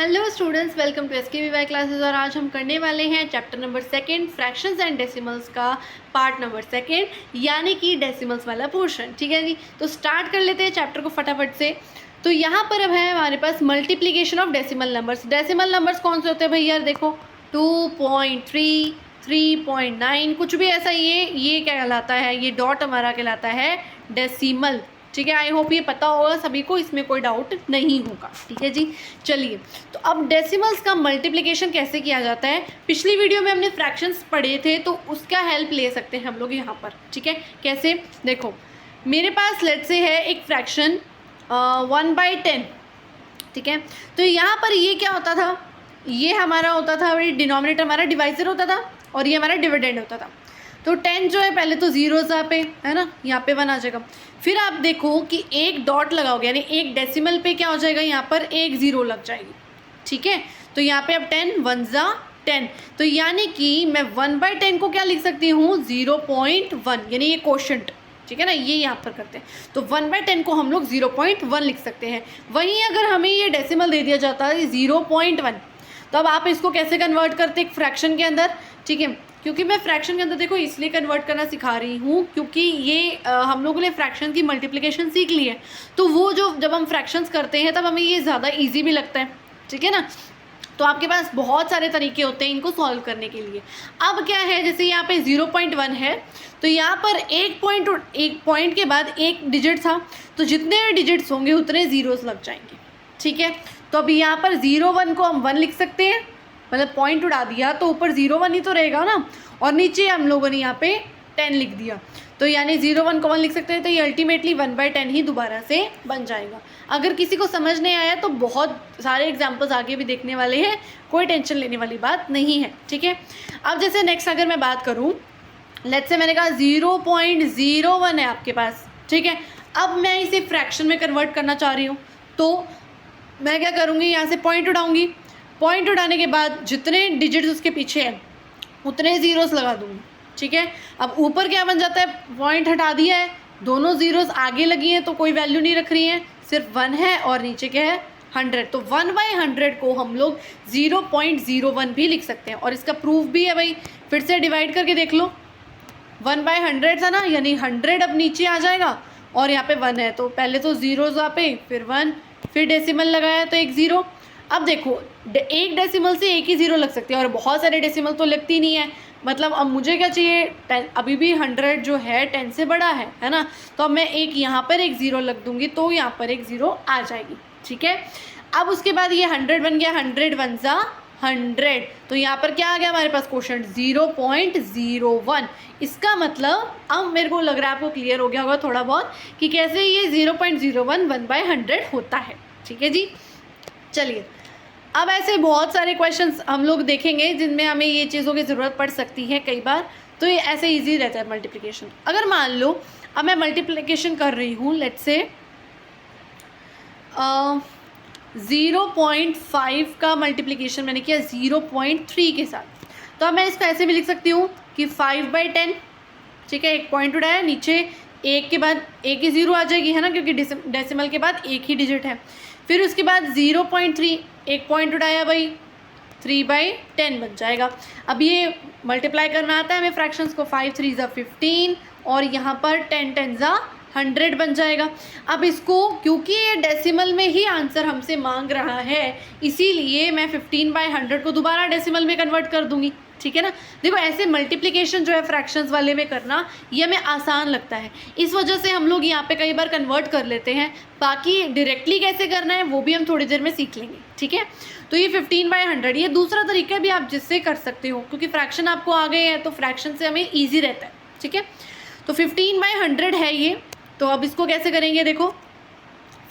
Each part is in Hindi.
Hello students, welcome to SKVY classes. और आज हम करने वाले हैं chapter number 2 fractions and decimals का पार्ट नंबर 2 यानी कि डेसिमल्स वाला पोर्शन। ठीक है जी, तो स्टार्ट कर लेते हैं चैप्टर को फटाफट से। तो यहाँ पर अब है हमारे पास multiplication of decimal numbers. Decimal numbers कौन से होते हैं भैया? देखो 2.3, 3.9 कुछ भी ऐसा, ये क्या कहलाता है? ये डॉट हमारा कहलाता है डेसिमल। ठीक है, आई होप ये पता होगा सभी को, इसमें कोई डाउट नहीं होगा। ठीक है जी, चलिए तो अब डेसिमल्स का मल्टीप्लिकेशन कैसे किया जाता है, पिछली वीडियो में हमने फ्रैक्शंस पढ़े थे तो उसका हेल्प ले सकते हैं हम लोग यहाँ पर। ठीक है, कैसे? देखो मेरे पास लेट से है एक फ्रैक्शन 1/10। ठीक है, तो यहाँ पर ये क्या होता था? ये हमारा होता था, डिनोमिनेटर हमारा डिवाइजर होता था और ये हमारा डिविडेंड होता था। तो 10 जो है पहले तो जीरोस यहाँ पे है ना, यहाँ पे 1 आ जाएगा। फिर आप देखो कि एक डॉट लगाओगे यानी एक डेसिमल पे क्या हो जाएगा, यहाँ पर एक जीरो लग जाएगी। ठीक है, तो यहाँ पे अब 10 1 जा 10, तो यानी कि मैं 1/10 को क्या लिख सकती हूँ? 0.1, यानी ये क्वोशंट। ठीक है ना, ये यहाँ पर करते हैं तो 1/10 को हम लोग 0.1 लिख सकते हैं। वहीं अगर हमें ये डेसिमल दे दिया जाता है 0.1, तो अब आप इसको कैसे कन्वर्ट करते एक फ्रैक्शन के अंदर? ठीक है, क्योंकि मैं फ्रैक्शन के अंदर देखो इसलिए कन्वर्ट करना सिखा रही हूँ क्योंकि ये हम लोगों ने फ्रैक्शन की मल्टीप्लिकेशन सीख ली है, तो वो जब हम फ्रैक्शंस करते हैं तब हमें ये ज़्यादा इजी भी लगता है। ठीक है ना, तो आपके पास बहुत सारे तरीके होते हैं इनको सॉल्व करने के लिए। अब क्या है, जैसे यहाँ पे 0.1 है तो यहाँ पर एक पॉइंट के बाद एक डिजिट था, तो जितने डिजिट्स होंगे उतने ज़ीरोस लग जाएंगे। ठीक है, तो अभी यहाँ पर 0 1 को हम 1 लिख सकते हैं, मतलब पॉइंट उड़ा दिया तो ऊपर 0 1 ही तो रहेगा ना, और नीचे हम लोगों ने यहाँ पे 10 लिख दिया, तो यानी 0 1 को 1 लिख सकते हैं, तो ये अल्टीमेटली 1/10 ही दोबारा से बन जाएगा। अगर किसी को समझ नहीं आया तो बहुत सारे एग्जाम्पल्स आगे भी देखने वाले हैं, कोई टेंशन लेने वाली बात नहीं है। ठीक है, अब जैसे नेक्स्ट अगर मैं बात करूँ, लेट्स से मैंने कहा 0.01 है आपके पास। ठीक है, अब मैं इसे फ्रैक्शन में कन्वर्ट करना चाह रही हूँ, तो मैं क्या करूँगी, यहाँ से पॉइंट उठाऊँगी, पॉइंट उठाने के बाद जितने डिजिट्स उसके पीछे हैं उतने ज़ीरोस लगा दूँगी। ठीक है, अब ऊपर क्या बन जाता है, पॉइंट हटा दिया है, दोनों ज़ीरोस आगे लगी हैं तो कोई वैल्यू नहीं रख रही है, सिर्फ 1 है और नीचे क्या है 100, तो 1/100 को हम लोग 0.01 भी लिख सकते हैं। और इसका प्रूफ भी है भाई, फिर से डिवाइड करके देख लो, 1/100 था ना, यानी 100 अब नीचे आ जाएगा और यहाँ पे 1 है, तो पहले तो ज़ीरोस यहाँ पे, फिर 1, फिर डेसिमल लगाया तो एक ज़ीरो। अब देखो एक डेसिमल से एक ही ज़ीरो लग सकती है और बहुत सारे डेसिमल तो लगती नहीं है, मतलब अब मुझे क्या चाहिए, 10, अभी भी 100 जो है 10 से बड़ा है ना, तो अब मैं एक यहाँ पर एक ज़ीरो लग दूँगी तो यहाँ पर एक ज़ीरो आ जाएगी। ठीक है, अब उसके बाद ये 100 बन गया, 100 1 जा 100, तो यहाँ पर क्या आ गया हमारे पास क्वोशंट 0.01। इसका मतलब अब मेरे को लग रहा है आपको क्लियर हो गया होगा थोड़ा बहुत कि कैसे ये 0.01 1/100 होता है। ठीक है जी, चलिए अब ऐसे बहुत सारे क्वेश्चंस हम लोग देखेंगे जिनमें हमें ये चीज़ों की ज़रूरत पड़ सकती है कई बार, तो ये ऐसे इजी रहता है मल्टीप्लिकेशन। अगर मान लो अब मैं मल्टीप्लिकेशन कर रही हूँ, लेट्स से 0.5 का मल्टीप्लिकेशन मैंने किया 0.3 के साथ, तो अब मैं इसको ऐसे भी लिख सकती हूँ कि 5/10। ठीक है, एक पॉइंट उड़ाया, नीचे एक के बाद एक ही ज़ीरो आ जाएगी है ना, क्योंकि डेसिमल के बाद एक ही डिजिट है। फिर उसके बाद 0.3, एक पॉइंट उठाया भाई, 3/10 बन जाएगा। अब ये मल्टीप्लाई करना आता है हमें फ्रैक्शंस को, 5 3 जा 15 और यहाँ पर 10 10 जा 100 बन जाएगा। अब इसको क्योंकि ये डेसिमल में ही आंसर हमसे मांग रहा है, इसीलिए मैं 15/100 को दोबारा डेसिमल में कन्वर्ट कर दूंगी। ठीक है ना, देखो ऐसे मल्टीप्लिकेशन जो है फ्रैक्शंस वाले में करना ये हमें आसान लगता है, इस वजह से हम लोग यहाँ पे कई बार कन्वर्ट कर लेते हैं। बाकी डायरेक्टली कैसे करना है वो भी हम थोड़ी देर में सीख लेंगे। ठीक है, तो ये 15/100 ये दूसरा तरीका भी आप जिससे कर सकते हो, क्योंकि फ्रैक्शन आपको आ गए हैं तो फ्रैक्शन से हमें ईजी रहता है। ठीक है, तो 15/100 है ये, तो अब इसको कैसे करेंगे, देखो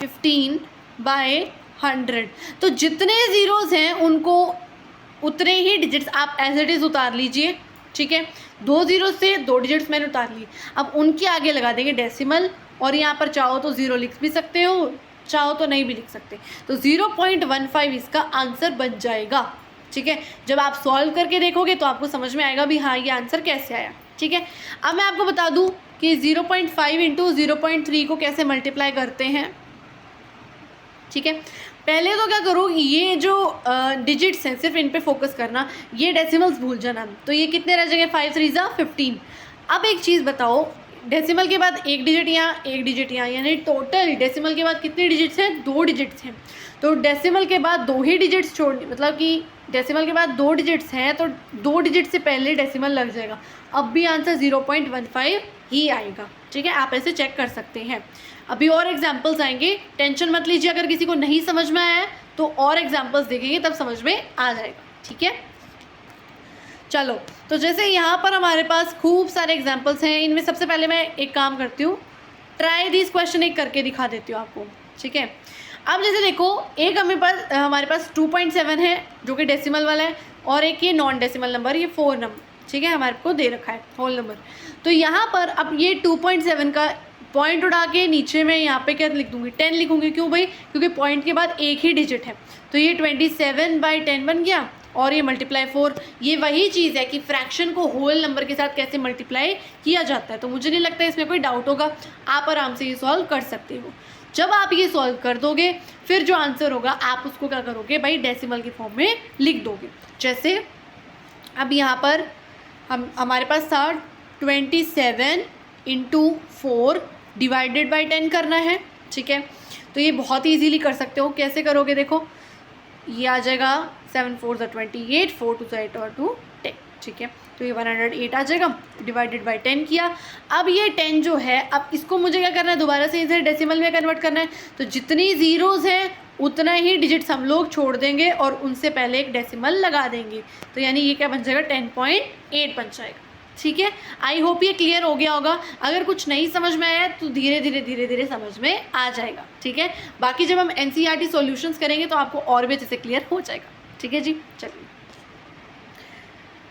15/100, तो जितने ज़ीरोज़ हैं उनको उतने ही डिजिट्स आप एज इट इज़ उतार लीजिए। ठीक है, 2 ज़ीरो से 2 डिजिट्स मैंने उतार ली, अब उनके आगे लगा देंगे डेसिमल, और यहाँ पर चाहो तो 0 लिख भी सकते हो, चाहो तो नहीं भी लिख सकते, तो 0.15 इसका आंसर बन जाएगा। ठीक है, जब आप सॉल्व करके देखोगे तो आपको समझ में आएगा भी हाँ ये आंसर कैसे आया। ठीक है, अब मैं आपको बता दूँ कि 0.5 × 0.3 को कैसे मल्टीप्लाई करते हैं। ठीक है, पहले तो क्या करो, ये जो डिजिट्स हैं सिर्फ इन पे फोकस करना, ये डेसिमल्स भूल जाना। तो ये कितने रह जाएंगे, 5 3 ज़ा 15। अब एक चीज़ बताओ, डेसिमल के बाद एक डिजिट यहाँ, एक डिजिट यहाँ, यानी टोटल डेसिमल के बाद कितने डिजिट्स हैं, 2 डिजिट्स हैं। तो डेसिमल के बाद 2 ही डिजिट्स छोड़ने, मतलब कि डेसिमल के बाद 2 डिजिट्स हैं तो 2 डिजिट से पहले डेसिमल लग जाएगा। अब भी आंसर 0.15 ही आएगा। ठीक है, आप ऐसे चेक कर सकते हैं। अभी और एग्जाम्पल्स आएंगे, टेंशन मत लीजिए, अगर किसी को नहीं समझ में आया तो और एग्जाम्पल्स देखेंगे तब समझ में आ जाएगा। ठीक है, चलो, तो जैसे यहाँ पर हमारे पास खूब सारे एग्जाम्पल्स हैं, इनमें सबसे पहले मैं एक काम करती हूँ, ट्राई दिस क्वेश्चन एक करके दिखा देती हूँ आपको। ठीक है, अब जैसे देखो, एक हमारे पास 2.7 है जो कि डेसिमल वाला है, और एक ये नॉन डेसिमल नंबर, ये 4 नंबर, ठीक है, हमारे को दे रखा है होल नंबर। तो यहाँ पर अब ये 2.7 का पॉइंट उड़ा के नीचे मैं यहाँ पे क्या लिख दूँगी, 10 लिखूँगी। क्यों भाई, क्योंकि पॉइंट के बाद एक ही डिजिट है। तो ये 27/10 बन गया, और ये मल्टीप्लाई 4। ये वही चीज़ है कि फ्रैक्शन को होल नंबर के साथ कैसे मल्टीप्लाई किया जाता है। तो मुझे नहीं लगता इसमें कोई डाउट होगा, आप आराम से ये सॉल्व कर सकते हो। जब आप ये सॉल्व कर दोगे, फिर जो आंसर होगा आप उसको क्या करोगे भाई, डेसिमल की फॉर्म में लिख दोगे। जैसे अब यहाँ पर हमारे पास था 27 × 4 डिवाइडेड बाई 10 करना है। ठीक है, तो ये बहुत ईजीली कर सकते हो। कैसे करोगे, देखो ये आ जाएगा 7 4 ज़ा 28, 4 2 ज़ा 8 और 2 10। ठीक है, तो ये 108 आ जाएगा, डिवाइडेड बाई 10 किया। अब ये 10 जो है, अब इसको मुझे क्या करना है, दोबारा से इसे डेसिमल में कन्वर्ट करना है। तो जितनी ज़ीरोज़ हैं उतना ही डिजिट्स हम लोग छोड़ देंगे और उनसे पहले एक डेसिमल लगा देंगे। तो यानी ये क्या बन जाएगा, 10.8 बन जाएगा। ठीक है, आई होप ये क्लियर हो गया होगा। अगर कुछ नहीं समझ में आया तो धीरे धीरे समझ में आ जाएगा। ठीक है, बाकी जब हम NCERT सॉल्यूशंस करेंगे तो आपको और भी अच्छे से क्लियर हो जाएगा। ठीक है जी, चलिए।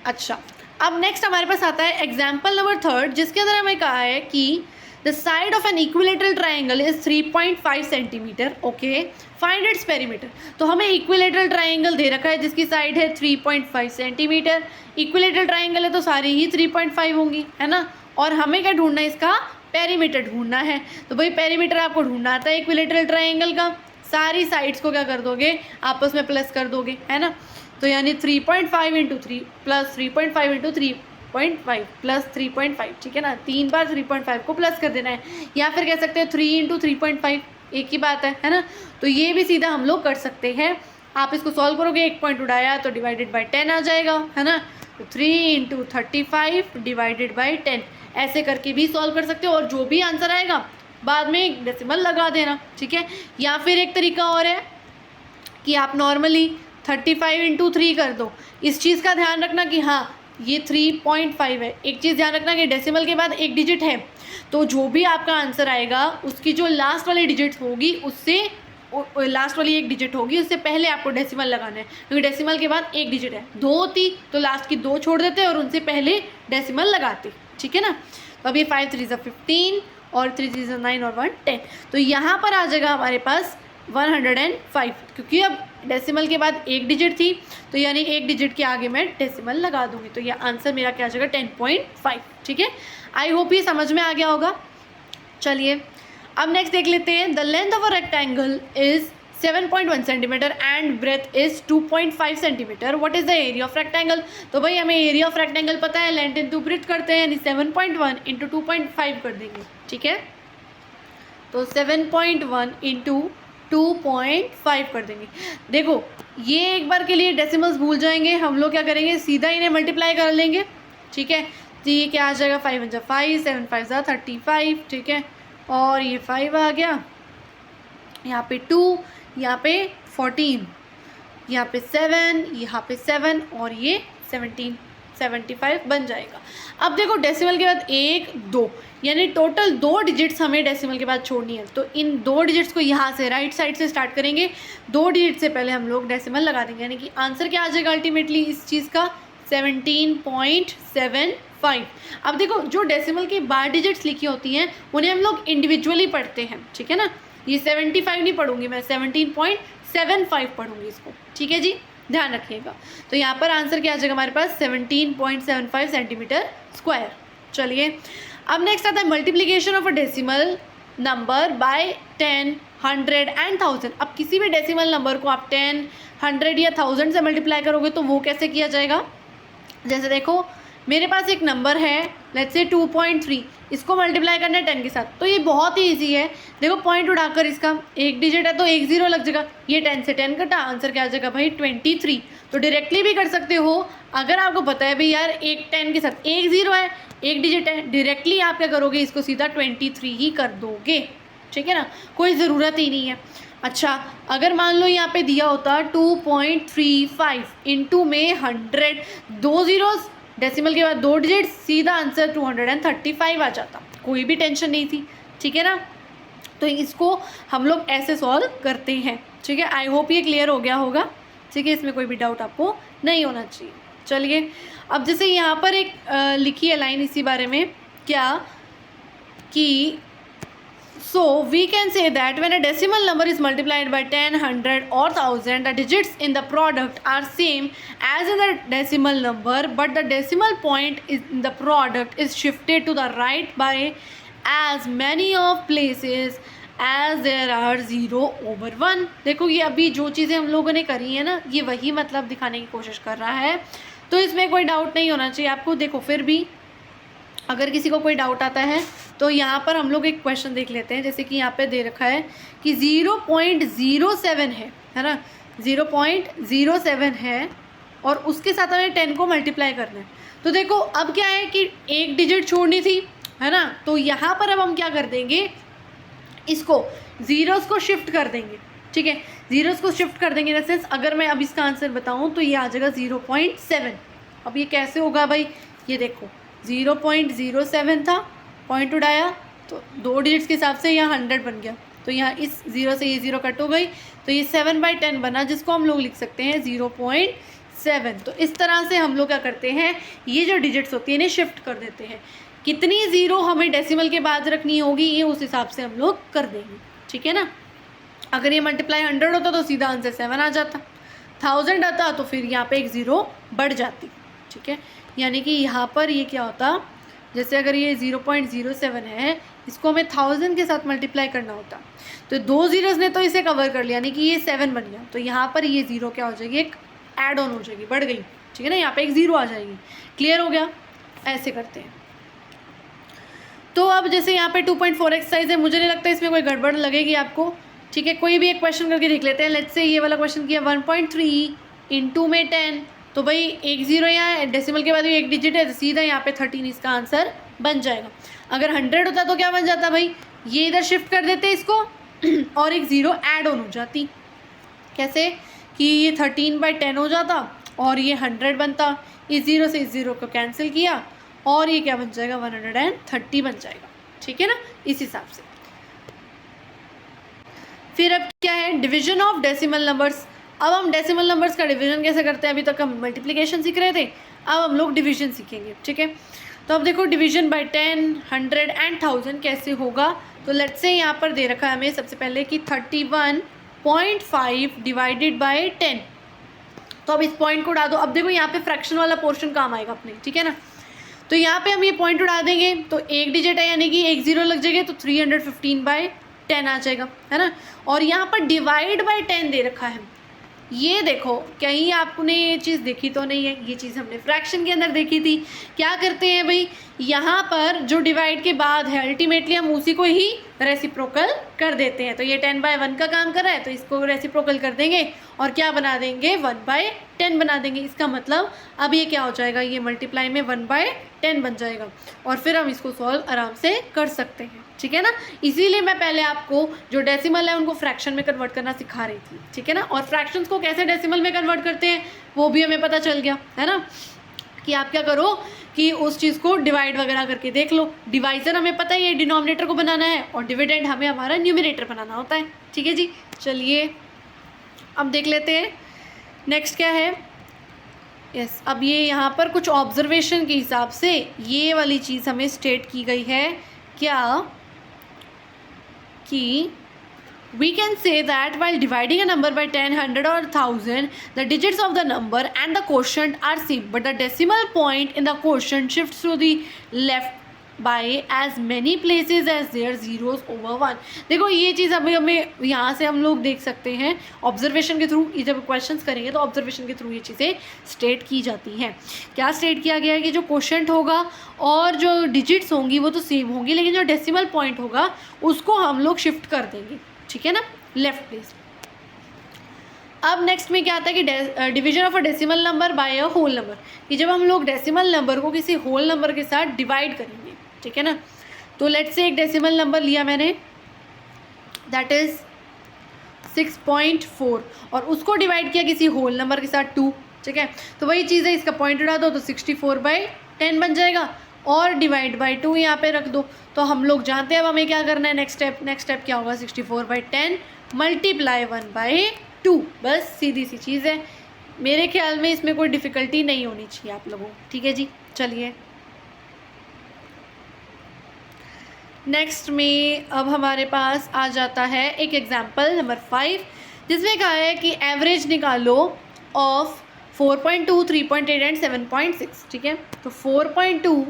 अच्छा, अब नेक्स्ट हमारे पास आता है एग्जाम्पल नंबर 3, जिसके अंदर हमें कहा है कि the side of an equilateral triangle is 3.5 centimetre. Okay, find its perimeter. तो हमें इक्विलेटरल ट्राइंगल दे रखा है जिसकी साइड है 3.5 सेंटीमीटर। इक्विलेटरल ट्राइंगल है तो सारी ही 3.5 होंगी, है ना। और हमें क्या ढूंढना है, इसका पेरीमीटर ढूंढना है। तो भाई पेरीमीटर आपको ढूंढना आता है इक्विलेटरल ट्राइंगल का। सारी साइड्स को क्या कर दोगे, आपस में प्लस कर दोगे, है ना। तो यानी 3.5 × 3 प्लस 3.5 × 3.5 प्लस 3.5। ठीक है ना, 3 बार 3.5 को प्लस कर देना है, या फिर कह सकते हैं 3 × 3.5, एक ही बात है ना। तो ये भी सीधा हम लोग कर सकते हैं। आप इसको सॉल्व करोगे, एक पॉइंट उड़ाया तो डिवाइडेड बाई 10 आ जाएगा, है ना। तो 3 × 35 डिवाइडेड बाई 10, ऐसे करके भी सॉल्व कर सकते हो। और जो भी आंसर आएगा बाद में एक डेसिमल लगा देना। ठीक है, या फिर एक तरीका और है कि आप नॉर्मली 35 × 3 कर दो। इस चीज़ का ध्यान रखना कि हाँ ये 3.5 है। एक चीज़ ध्यान रखना कि डेसिमल के बाद एक डिजिट है, तो जो भी आपका आंसर आएगा उसकी जो लास्ट वाली डिजिट होगी, उससे लास्ट वाली एक डिजिट होगी, उससे पहले आपको डेसिमल लगाना है। क्योंकि डेसिमल के बाद एक डिजिट है, 2 होती तो लास्ट की 2 छोड़ देते और उनसे पहले डेसिमल लगाते। ठीक है ना। तो अब ये 5 3 ज़ा 15 और 3 3 ज़ा 9 और 1 10। तो यहाँ पर आ जाएगा हमारे पास 105, क्योंकि अब डेसिमल के बाद एक डिजिट थी, तो यानी एक डिजिट के आगे मैं डेसिमल लगा दूंगी। तो ये आंसर मेरा क्या आ जाएगा, 10.5। ठीक है, आई होप ये समझ में आ गया होगा। चलिए अब नेक्स्ट देख लेते हैं। The length of a rectangle is 7.1 centimetre and breadth is 2.5 centimetre. What is the area of rectangle. तो भाई हमें एरिया ऑफ रेक्टेंगल पता है, लेंथ इंटू ब्रेथ करते हैं, यानी 7.1 × 2.5 कर देंगे। ठीक है, तो 7.1 × 2.5 कर देंगे। देखो ये एक बार के लिए डेसिमल्स भूल जाएंगे, हम लोग क्या करेंगे, सीधा इन्हें मल्टीप्लाई कर लेंगे। ठीक है, तो ये क्या आ जाएगा, 5 × 5, 7 5 ज़ा 35। ठीक है, और ये 5 आ गया, यहाँ पे 2, यहाँ पे 14, यहाँ पे 7, यहाँ पे 7 और ये 17, 75 बन जाएगा। अब देखो डेसिमल के बाद 1 2, यानी टोटल 2 डिजिट्स हमें डेसिमल के बाद छोड़नी है। तो इन 2 डिजिट्स को यहाँ से राइट साइड से स्टार्ट करेंगे, 2 डिजिट से पहले हम लोग डेसिमल लगा देंगे, यानी कि आंसर क्या आ जाएगा अल्टीमेटली इस चीज़ का, 17.75। अब देखो जो डेसिमल की बार डिजिट्स लिखी होती हैं उन्हें हम लोग इंडिविजुअली पढ़ते हैं। ठीक है ना, ये 75 नहीं पढ़ूंगी मैं, 17.75 पढ़ूंगी इसको। ठीक है जी, ध्यान रखिएगा। तो यहाँ पर आंसर क्या आ जाएगा हमारे पास, 17.75 सेंटीमीटर स्क्वायर। चलिए अब नेक्स्ट आता है multiplication of a decimal number bye 10, 100 and 1000। अब किसी भी डेसिमल नंबर को आप 10, 100 या 1000 से मल्टीप्लाई करोगे तो वो कैसे किया जाएगा? जैसे देखो मेरे पास एक नंबर है लेट्स से 2.3, इसको मल्टीप्लाई करना है 10 के साथ, तो ये बहुत ही ईजी है। देखो पॉइंट उठाकर इसका एक डिजिट है तो एक जीरो लग जाएगा, ये 10 से 10 कटा, आंसर क्या आ जाएगा भाई 23। तो डायरेक्टली भी कर सकते हो, अगर आपको पता है भाई यार एक 10 के साथ एक जीरो है, एक डिजिट है, डायरेक्टली आप क्या करोगे इसको सीधा 23 ही कर दोगे, ठीक है ना, कोई ज़रूरत ही नहीं है। अच्छा अगर मान लो यहाँ पे दिया होता 2.35 इंटू में 100, 2 जीरोस डेसिमल के बाद 2 डिजिट, सीधा आंसर 235 आ जाता, कोई भी टेंशन नहीं थी, ठीक है ना। तो इसको हम लोग ऐसे सॉल्व करते हैं, ठीक है। आई होप ये क्लियर हो गया होगा, ठीक है, इसमें कोई भी डाउट आपको नहीं होना चाहिए। चलिए अब जैसे यहाँ पर एक लिखी है लाइन इसी बारे में, क्या कि so we can say that when a decimal number is multiplied by 10, 100 or 1000, the digits in the product are same as in the decimal number, but the decimal point in the product is shifted to the right by as many of places as there are 0/1। देखो ये अभी जो चीज़ें हम लोगों ने करी है ना, ये वही मतलब दिखाने की कोशिश कर रहा है, तो इसमें कोई डाउट नहीं होना चाहिए आपको। देखो फिर भी अगर किसी को कोई डाउट आता है तो यहाँ पर हम लोग एक क्वेश्चन देख लेते हैं। जैसे कि यहाँ पे दे रखा है कि 0.07 है ना, 0.07 है और उसके साथ हमें 10 को मल्टीप्लाई करना है। तो देखो अब क्या है कि एक डिजिट छोड़नी थी, है ना, तो यहाँ पर अब हम क्या कर देंगे, इसको ज़ीरोज़ को शिफ्ट कर देंगे, ठीक है, ज़ीरोज़ को शिफ्ट कर देंगे। जैसे अगर मैं अब इसका आंसर बताऊँ तो ये आ जाएगा 0.7। अब ये कैसे होगा भाई, ये देखो 0.07 था, पॉइंट उड़ाया तो 2 डिजिट्स के हिसाब से यहाँ 100 बन गया, तो यहाँ इस ज़ीरो से ये ज़ीरो कट हो गई, तो ये 7/10 बना, जिसको हम लोग लिख सकते हैं 0.7। तो इस तरह से हम लोग क्या करते हैं, ये जो डिजिट्स होती है इन्हें शिफ्ट कर देते हैं। कितनी ज़ीरो हमें डेसिमल के बाद रखनी होगी ये उस हिसाब से हम लोग कर देंगे, ठीक है ना। अगर ये मल्टीप्लाई 100 होता तो सीधा आंसर 7 आ जाता, 1000 आता तो फिर यहाँ पे एक ज़ीरो बढ़ जाती, ठीक है। यानी कि यहाँ पर ये क्या होता, जैसे अगर ये 0.07 है, इसको हमें 1000 के साथ मल्टीप्लाई करना होता, तो 2 ज़ीरोज़ ने तो इसे कवर कर लिया, यानी कि ये 7 बन गया, तो यहाँ पर ये ज़ीरो क्या हो जाएगी, एक ऐड ऑन हो जाएगी, बढ़ गई, ठीक है ना, यहाँ पे एक ज़ीरो आ जाएगी। क्लियर हो गया, ऐसे करते हैं। तो अब जैसे यहाँ पे 2.4 एक्सरसाइज है, मुझे नहीं लगता इसमें कोई गड़बड़ लगेगी आपको, ठीक है। कोई भी एक क्वेश्चन करके देख लेते हैं। लेट्स से ये वाला क्वेश्चन किया 1.3 इंटू में 10, तो भाई एक ज़ीरो यहाँ डेसिमल के बाद भी एक डिजिट है, तो सीधा यहाँ पे 13 इसका आंसर बन जाएगा। अगर 100 होता तो क्या बन जाता भाई, ये इधर शिफ्ट कर देते इसको और एक ज़ीरो ऐड ऑन हो जाती, कैसे कि ये 13/10 हो जाता और ये 100 बनता, इस ज़ीरो से इस ज़ीरो को कैंसिल किया और ये क्या बन जाएगा 130 बन जाएगा, ठीक है ना, इस हिसाब से। फिर अब क्या है, डिवीजन ऑफ डेसिमल नंबर्स। अब हम डेसिमल नंबर्स का डिवीजन कैसे करते हैं, अभी तक हम मल्टीप्लिकेशन सीख रहे थे, अब हम लोग डिवीजन सीखेंगे, ठीक है। तो अब देखो डिवीजन बाय 10, 100 एंड 1000 कैसे होगा। तो लेट्स से यहाँ पर दे रखा है हमें सबसे पहले कि 31.5 डिवाइडेड बाय 10, तो अब इस पॉइंट को उड़ा दो। अब देखो यहाँ पे फ्रैक्शन वाला पोर्शन काम आएगा अपने, ठीक है ना, तो यहाँ पे हम ये पॉइंट उड़ा देंगे तो एक डिजिट है यानी कि एक ज़ीरो लग जाएगा, तो 315/10 आ जाएगा, है ना। और यहाँ पर डिवाइड बाय 10 दे रखा है, ये देखो कहीं आपने ये चीज़ देखी तो नहीं है, ये चीज़ हमने फ्रैक्शन के अंदर देखी थी। क्या करते हैं भाई, यहाँ पर जो डिवाइड के बाद है अल्टीमेटली हम उसी को ही रेसिप्रोकल कर देते हैं। तो ये 10/1 का काम कर रहा है तो इसको रेसिप्रोकल कर देंगे और क्या बना देंगे 1/10 बना देंगे। इसका मतलब अब ये क्या हो जाएगा, ये मल्टीप्लाई में 1/10 बन जाएगा और फिर हम इसको सॉल्व आराम से कर सकते हैं, ठीक है ना। इसीलिए मैं पहले आपको जो डेसिमल है उनको फ्रैक्शन में कन्वर्ट करना सिखा रही थी, ठीक है ना। और फ्रैक्शंस को कैसे डेसिमल में कन्वर्ट करते हैं वो भी हमें पता चल गया, है ना, कि आप क्या करो कि उस चीज़ को डिवाइड वगैरह करके देख लो। डिवाइज़र हमें पता ही है डिनोमिनेटर को बनाना है और डिविडेंड हमें हमारा न्यूमिनेटर बनाना होता है, ठीक है जी। चलिए अब देख लेते हैं नेक्स्ट क्या है। यस, अब ये यहाँ पर कुछ ऑब्जर्वेशन के हिसाब से ये वाली चीज़ हमें स्टेट की गई है, क्या कि we can say that while dividing a number by 10, 100 or 1000, the digits of the number and the quotient are same, but the decimal point in the quotient shifts to the left by as many places as there zeros over 1। देखो ये चीज़ अभी हमें यहाँ से हम लोग देख सकते हैं ऑब्जर्वेशन के थ्रू, जब क्वेश्चंस करेंगे तो ऑब्जर्वेशन के थ्रू ये चीज़ें स्टेट की जाती हैं। क्या स्टेट किया गया है कि जो क्वोशंट होगा और जो डिजिट्स होंगी वो तो सेम होंगी, लेकिन जो डेसिमल पॉइंट होगा उसको हम लोग शिफ्ट कर देंगे, ठीक है ना, लेफ्ट प्लेस। अब नेक्स्ट में क्या आता है कि division of a decimal number by a whole number, कि जब हम लोग डेसिमल नंबर को किसी होल नंबर के साथ डिवाइड करेंगे, ठीक है ना। तो लेट्स से एक डेसिमल नंबर लिया मैंने, दैट इज 6.4, और उसको डिवाइड किया किसी होल नंबर के साथ 2, ठीक है। तो वही चीज़ है, इसका पॉइंट उड़ा दो तो 64/10 बन जाएगा, और डिवाइड बाई 2 यहाँ पे रख दो। तो हम लोग जानते हैं अब हमें क्या करना है, नेक्स्ट स्टेप क्या होगा, 64/10 मल्टीप्लाई 1/2, बस सीधी सी चीज़ है। मेरे ख्याल में इसमें कोई डिफ़िकल्टी नहीं होनी चाहिए आप लोगों को, ठीक है जी। चलिए नेक्स्ट में अब हमारे पास आ जाता है एक एग्जाम्पल नंबर 5, जिसमें कहा है कि एवरेज निकालो ऑफ 4.2, 3.8 एंड 7.6, ठीक है। तो 4.2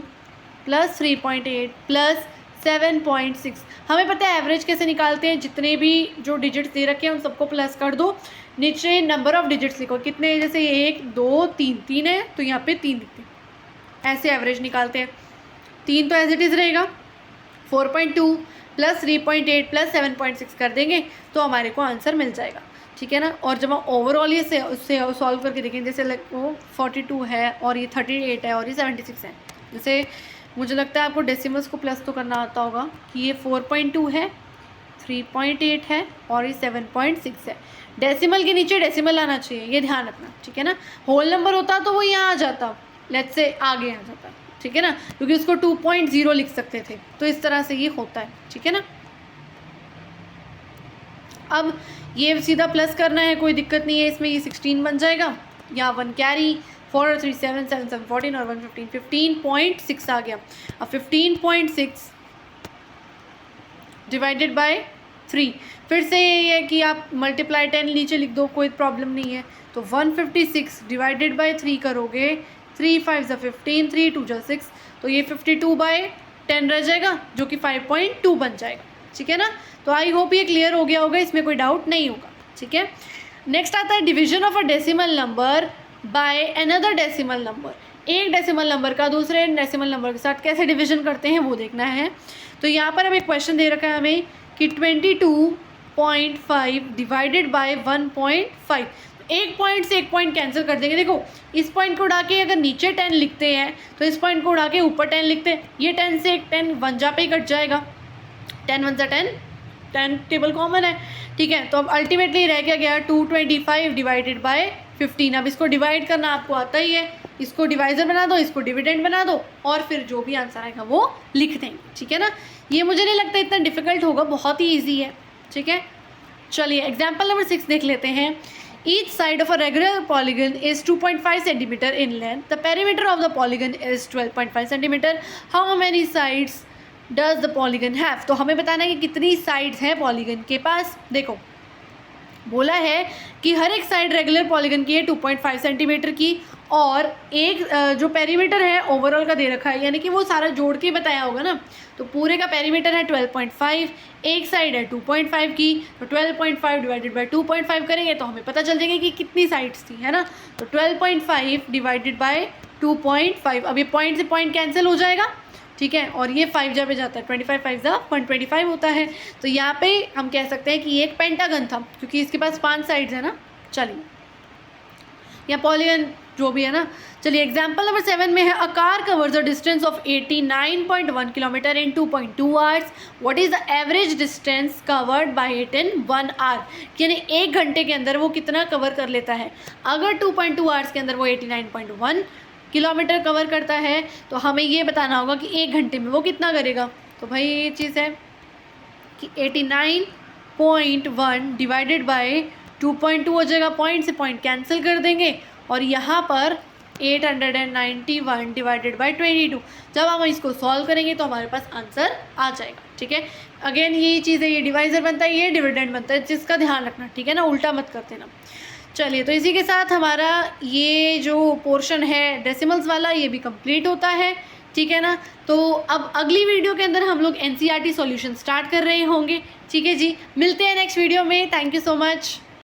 प्लस 3.8 प्लस 7.6, हमें पता है एवरेज कैसे निकालते हैं, जितने भी जो डिजिट्स दे रखे हैं उन सबको प्लस कर दो, नीचे नंबर ऑफ डिजिट्स लिखो, कितने, जैसे 1 2 3 3 है तो यहाँ पे 3 लिखते हैं, ऐसे एवरेज निकालते हैं। 3 तो एज इट इज़ रहेगा, 4.2 प्लस 3.8 प्लस 7.6 कर देंगे तो हमारे को आंसर मिल जाएगा, ठीक है ना। और जब हम ओवरऑल ये से उससे सॉल्व करके देखेंगे, जैसे वो 42 है और ये 38 है और ये 76 है, जैसे मुझे लगता है आपको डेसिमल्स को प्लस तो करना आता होगा कि ये 4.2 है, 3.8 है और ये 7.6 है। डेसिमल के नीचे डेसिमल आना चाहिए, ये ध्यान रखना, ठीक है ना। होल नंबर होता तो वो यहाँ आ जाता, लेट्स से आगे आ जाता, ठीक है ना, क्योंकि उसको 2.0 लिख सकते थे, तो इस तरह से ये होता है, ठीक है ना। अब ये सीधा प्लस करना है, कोई दिक्कत नहीं है इसमें, ये 16 बन जाएगा, यहाँ 1 कैरी, 4 और 3 7 7 7 14 और 1 15 15.6 आ गया। अब 15.6 डिवाइडेड बाय 3, फिर से ये है कि आप मल्टीप्लाई 10 नीचे लिख दो, कोई प्रॉब्लम नहीं है। तो 156 डिवाइडेड बाय 3 करोगे, 3 5 ज़ा 15, 3 2 ज़ा 6, तो ये 52/10 रह जाएगा, जो कि 5.2 बन जाएगा, ठीक है ना। तो आई होप ये क्लियर हो गया होगा, इसमें कोई डाउट नहीं होगा, ठीक है। नेक्स्ट आता है division of a decimal number by another decimal number, एक डेसिमल नंबर का दूसरे डेसिमल नंबर के साथ कैसे डिवीजन करते हैं वो देखना है। तो यहाँ पर हमें क्वेश्चन दे रखा है हमें कि 22.5 डिवाइडेड बाय 1.5, एक पॉइंट से एक पॉइंट कैंसिल कर देंगे। देखो इस पॉइंट को उड़ा के अगर नीचे 10 लिखते हैं तो इस पॉइंट को उड़ा के ऊपर 10 लिखते हैं, ये 10 से एक 10 वन जा पे ही कट जाएगा, 10 1 ज़ा 10, 10 टेबल कॉमन है, ठीक है। तो अब अल्टीमेटली रह क्या गया 225 डिवाइडेड बाय 15। अब इसको डिवाइड करना आपको आता ही है, इसको डिवाइजर बना दो, इसको डिविडेंड बना दो, और फिर जो भी आंसर आएगा वो लिख देंगे, ठीक है ना। ये मुझे नहीं लगता इतना डिफिकल्ट होगा, बहुत ही ईजी है, ठीक है। चलिए एग्जाम्पल नंबर 6 देख लेते हैं। Each side of a regular polygon is 2.5 centimeter in length. The perimeter of the polygon is 12.5 centimeter. How many sides does the polygon have? तो हमें बताना है कि कितनी साइड्स हैं पॉलीगन के पास। देखो बोला है कि हर एक साइड रेगुलर पॉलीगन की है 2.5 सेंटीमीटर की, और एक जो पेरीमीटर है ओवरऑल का दे रखा है, यानी कि वो सारा जोड़ के बताया होगा ना, तो पूरे का पेरीमीटर है 12.5, एक साइड है 2.5 की, तो 12.5 डिवाइडेड बाय 2.5 करेंगे तो हमें पता चल जाएगा कि कितनी साइड्स थी, है ना। तो 12.5 डिवाइडेड बाय 2.5, अब ये पॉइंट से पॉइंट कैंसिल हो जाएगा, ठीक है, और ये 5 जा पे जाता है, 25 5 ज़ा 125 होता है। तो यहाँ पे हम कह सकते हैं कि ये एक पेंटागन था, क्योंकि इसके पास 5 साइड्स है ना। चलिए या पॉलीगन जो भी है ना। चलिए एग्जाम्पल नंबर 7 में है, a car covers a distance of 89.1 kilometre in 2.2 hours, what is the average distance covered by it in 1 hour, यानी 1 घंटे के अंदर वो कितना कवर कर लेता है। अगर 2.2 आवर्स के अंदर वो 89.1 किलोमीटर कवर करता है तो हमें ये बताना होगा कि 1 घंटे में वो कितना करेगा। तो भाई ये चीज़ है कि 89.1 डिवाइडेड बाय 2.2 हो जाएगा, पॉइंट से पॉइंट कैंसिल कर देंगे, और यहाँ पर 891 डिवाइडेड बाय 22, जब हम इसको सॉल्व करेंगे तो हमारे पास आंसर आ जाएगा, ठीक है। अगेन यही चीज़ है, ये डिवाइजर बनता है, ये डिविडेंड बनता है, जिसका ध्यान रखना, ठीक है ना, उल्टा मत करते ना। चलिए तो इसी के साथ हमारा ये जो पोर्शन है डेसिमल्स वाला ये भी कंप्लीट होता है। ठीक है ना। तो अब अगली वीडियो के अंदर हम लोग एनसीईआरटी सॉल्यूशन स्टार्ट कर रहे होंगे। ठीक है जी, मिलते हैं नेक्स्ट वीडियो में। Thank you so much.